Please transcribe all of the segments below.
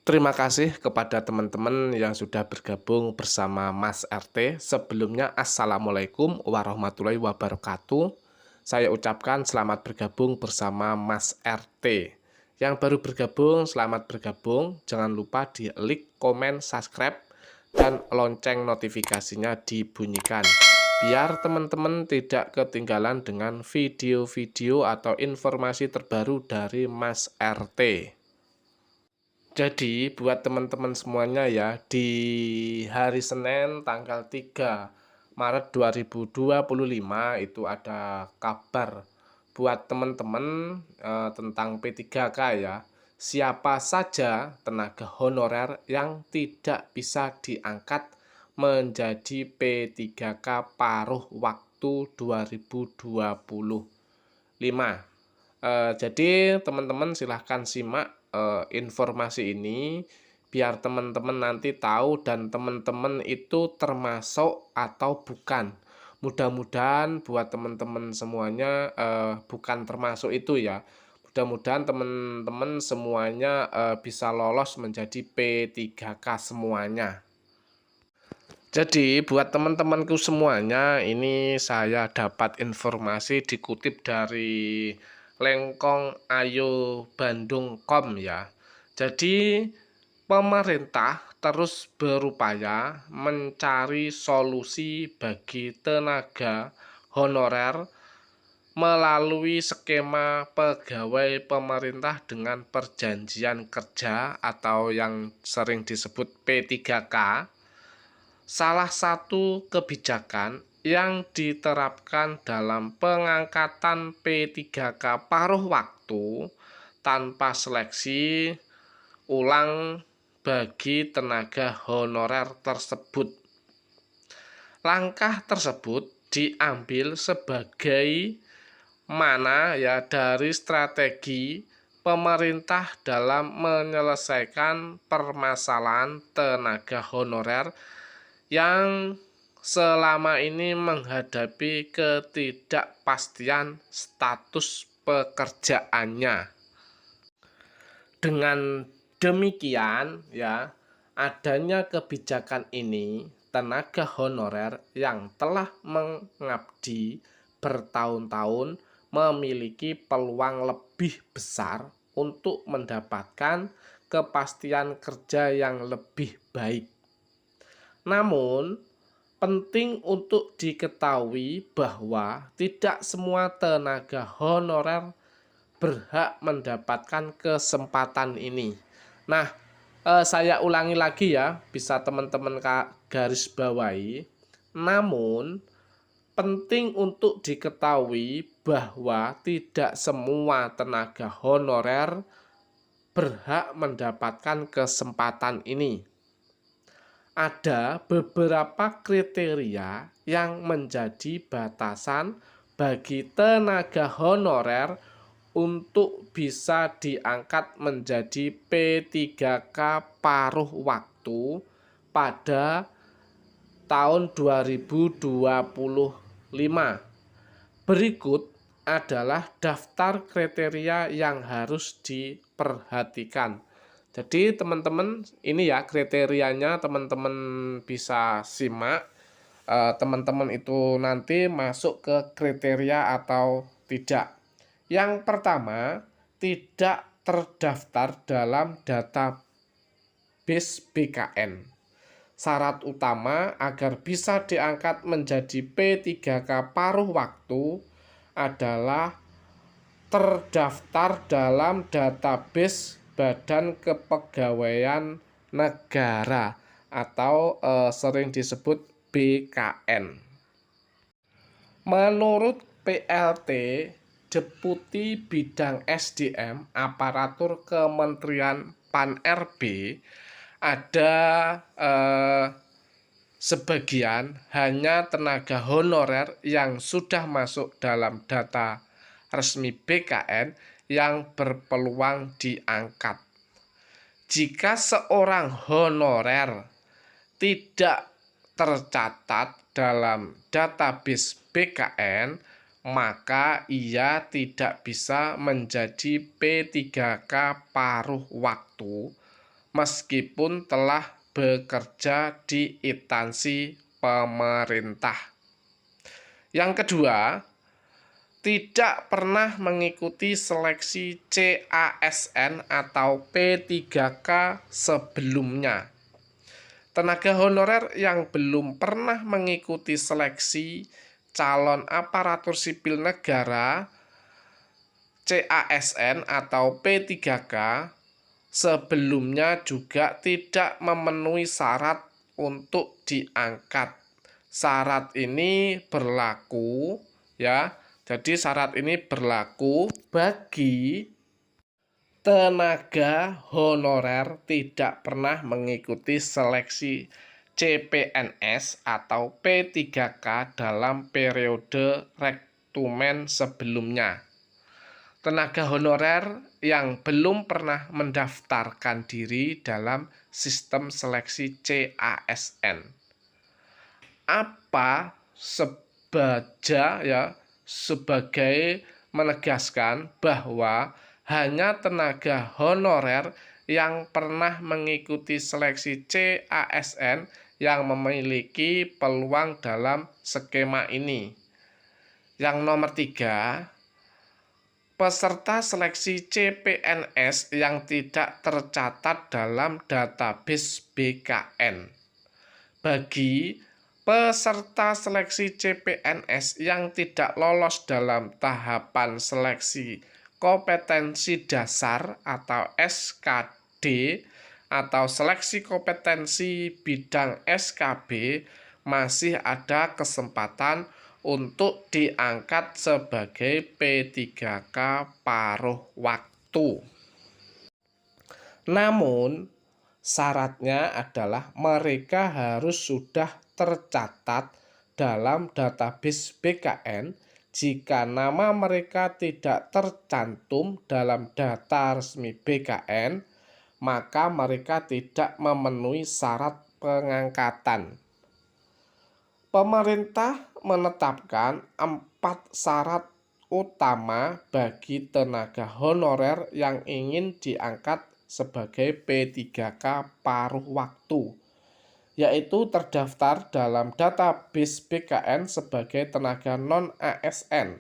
Terima kasih kepada teman-teman yang sudah bergabung bersama Mas RT. Sebelumnya, Assalamualaikum warahmatullahi wabarakatuh. Saya ucapkan selamat bergabung bersama Mas RT. Yang baru bergabung, selamat bergabung. Jangan lupa di like, komen, subscribe, dan lonceng notifikasinya dibunyikan. Biar teman-teman tidak ketinggalan dengan video-video atau informasi terbaru dari Mas RT. Jadi buat teman-teman semuanya ya, di hari Senin tanggal 3 Maret 2025 itu ada kabar buat teman-teman tentang P3K ya. Siapa saja tenaga honorer yang tidak bisa diangkat menjadi P3K paruh waktu 2025. Jadi teman-teman silahkan simak informasi ini biar teman-teman nanti tahu dan teman-teman itu termasuk atau bukan. Mudah-mudahan buat teman-teman semuanya bukan termasuk itu ya. Mudah-mudahan teman-teman semuanya bisa lolos menjadi P3K semuanya. Jadi buat teman-temanku semuanya, ini saya dapat informasi dikutip dari lengkongayo.bandung.com ya. Jadi pemerintah terus berupaya mencari solusi bagi tenaga honorer melalui skema pegawai pemerintah dengan perjanjian kerja atau yang sering disebut P3K. Salah satu kebijakan yang diterapkan dalam pengangkatan P3K paruh waktu tanpa seleksi ulang bagi tenaga honorer tersebut. Langkah tersebut diambil sebagai mana ya dari strategi pemerintah dalam menyelesaikan permasalahan tenaga honorer yang selama ini menghadapi ketidakpastian status pekerjaannya. Dengan demikian ya, adanya kebijakan ini, tenaga honorer yang telah mengabdi bertahun-tahun memiliki peluang lebih besar untuk mendapatkan kepastian kerja yang lebih baik. Namun, penting untuk diketahui bahwa tidak semua tenaga honorer berhak mendapatkan kesempatan ini. Nah, saya ulangi lagi ya, bisa teman-teman garis bawahi. Namun, penting untuk diketahui bahwa tidak semua tenaga honorer berhak mendapatkan kesempatan ini. Ada beberapa kriteria yang menjadi batasan bagi tenaga honorer untuk bisa diangkat menjadi P3K paruh waktu pada tahun 2025. Berikut adalah daftar kriteria yang harus diperhatikan. Jadi teman-teman ini ya kriterianya, teman-teman bisa simak. Teman-teman itu nanti masuk ke kriteria atau tidak. Yang pertama, tidak terdaftar dalam database BKN. Syarat utama agar bisa diangkat menjadi P3K paruh waktu adalah terdaftar dalam database Badan Kepegawaian Negara atau sering disebut BKN. Menurut PLT Deputi Bidang SDM Aparatur Kementerian Pan-RB, ada sebagian hanya tenaga honorer yang sudah masuk dalam data resmi BKN yang berpeluang diangkat. Jika seorang honorer tidak tercatat dalam database BKN, maka ia tidak bisa menjadi P3K paruh waktu meskipun telah bekerja di instansi pemerintah. Yang kedua, tidak pernah mengikuti seleksi CASN atau P3K sebelumnya. Tenaga honorer yang belum pernah mengikuti seleksi calon aparatur sipil negara CASN atau P3K sebelumnya juga tidak memenuhi syarat untuk diangkat. Syarat ini berlaku ya. Jadi syarat ini berlaku bagi tenaga honorer tidak pernah mengikuti seleksi CPNS atau P3K dalam periode rekrumen sebelumnya. Tenaga honorer yang belum pernah mendaftarkan diri dalam sistem seleksi CASN. Apa sebagai menegaskan bahwa hanya tenaga honorer yang pernah mengikuti seleksi CASN yang memiliki peluang dalam skema ini. Yang nomor 3, peserta seleksi CPNS yang tidak tercatat dalam database BKN. Bagi peserta seleksi CPNS yang tidak lolos dalam tahapan seleksi kompetensi dasar atau SKD atau seleksi kompetensi bidang SKB, masih ada kesempatan untuk diangkat sebagai P3K paruh waktu. Namun, syaratnya adalah mereka harus sudah tercatat dalam database BKN. Jika nama mereka tidak tercantum dalam data resmi BKN, maka mereka tidak memenuhi syarat pengangkatan. Pemerintah menetapkan 4 syarat utama bagi tenaga honorer yang ingin diangkat sebagai P3K paruh waktu, yaitu terdaftar dalam database BKN sebagai tenaga non-ASN,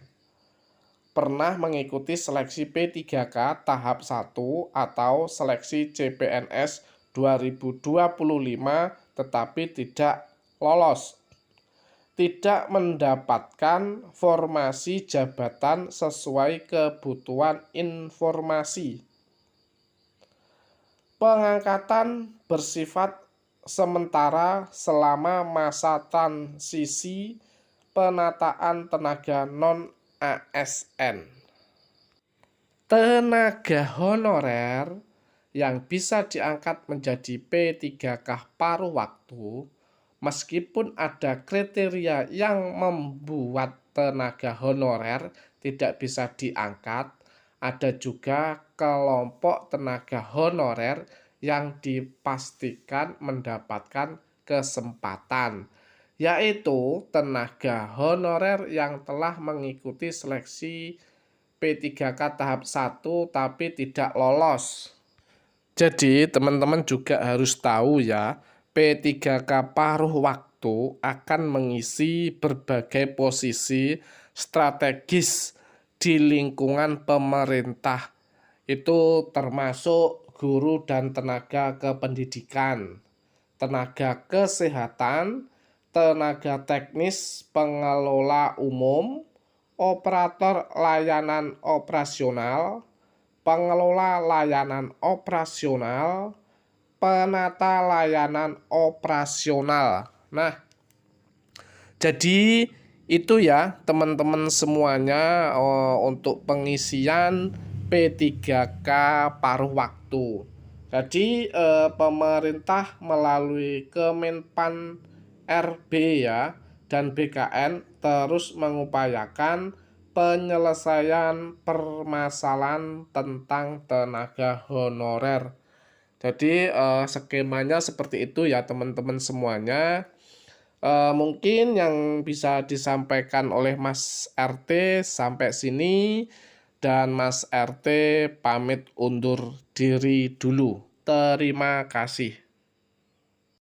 pernah mengikuti seleksi P3K tahap 1 atau seleksi CPNS 2025 tetapi tidak lolos, tidak mendapatkan formasi jabatan sesuai kebutuhan informasi. Pengangkatan bersifat sementara selama masa transisi penataan tenaga non-ASN. Tenaga honorer yang bisa diangkat menjadi P3K paruh waktu, meskipun ada kriteria yang membuat tenaga honorer tidak bisa diangkat, ada juga kelompok tenaga honorer yang dipastikan mendapatkan kesempatan, yaitu tenaga honorer yang telah mengikuti seleksi P3K tahap 1 tapi tidak lolos. Jadi teman-teman juga harus tahu ya, P3K paruh waktu akan mengisi berbagai posisi strategis di lingkungan pemerintah. Itu termasuk guru dan tenaga kependidikan, tenaga kesehatan, tenaga teknis pengelola umum, operator layanan operasional, pengelola layanan operasional, penata layanan operasional. Nah, jadi itu ya teman-teman semuanya untuk pengisian P3K paruh waktu. Jadi pemerintah melalui Kemenpan RB ya dan BKN terus mengupayakan penyelesaian permasalahan tentang tenaga honorer. Jadi skemanya seperti itu ya teman-teman semuanya. Mungkin yang bisa disampaikan oleh Mas RT sampai sini, dan Mas RT pamit undur diri dulu. Terima kasih.